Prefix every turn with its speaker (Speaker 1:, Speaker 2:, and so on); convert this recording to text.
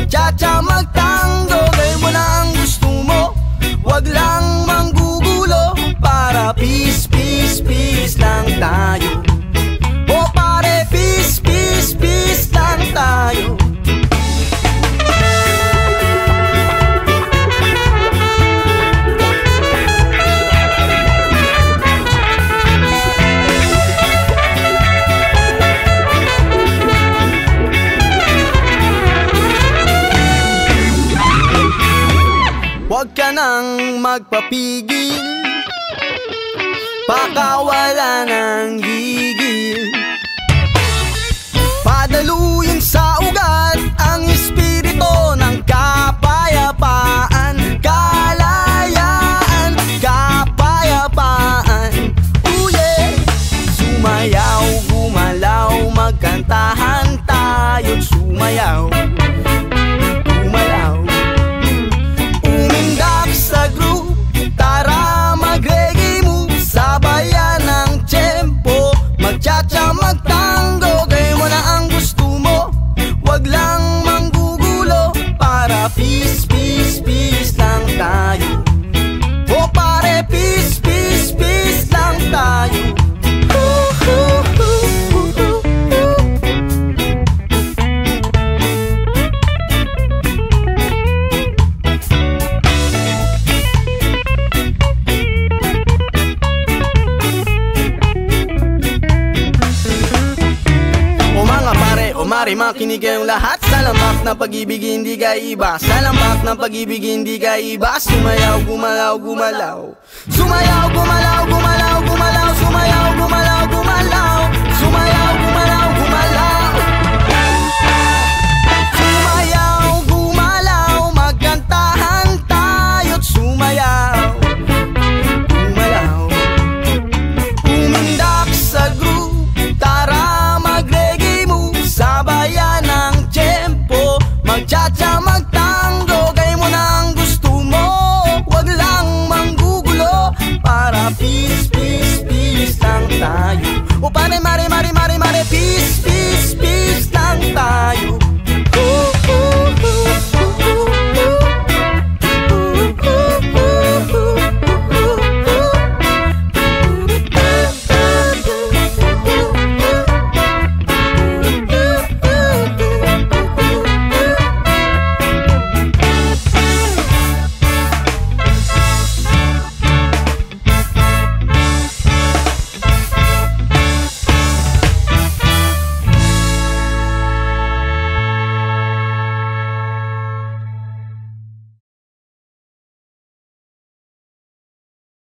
Speaker 1: magtsatsa, magtango. Gawin mo na ang gusto mo, wag lang manggugulo. Para peace, peace, peace lang tayo. O pare, peace, peace, peace lang tayo. Huwag ka nang magpapigil, baka wala nang gigil. Padaluyin sa ugat ang espiritu ng kapayapaan. Kalayaan, kapayapaan. Uye, sumayaw, gumalaw, magkantahan tayo't sumayaw. Magtsatsa, magtango, gawin mo na ang gusto mo, wag lang manggugulo. Para peace, peace, peace lang tayo. O pare, peace, peace, peace lang tayo. Mari makinig kayong lahat. Sa lambak ng pag-ibig hindi ka iba. Sa lambak ng pag-ibig hindi ka iba. Sumayaw, gumalaw, gumalaw. Sumayaw, gumalaw, gumalaw, gumalaw. Sumayaw, gumalaw, gumalaw. Sumayaw, gumalaw, gumalaw. Sumayaw, gumalaw, magkantahan tayo't sumayaw. Gumalaw, umindak sa group, tara mag-reggae move. Sabayan ng tempo, magtsatsa, magtango. Gawin mo na ang gusto mo, wag lang manggugulo. Para peace, peace, peace lang tayo. O pare, mare, mare, mare, mare, peace, peace, peace lang tayo.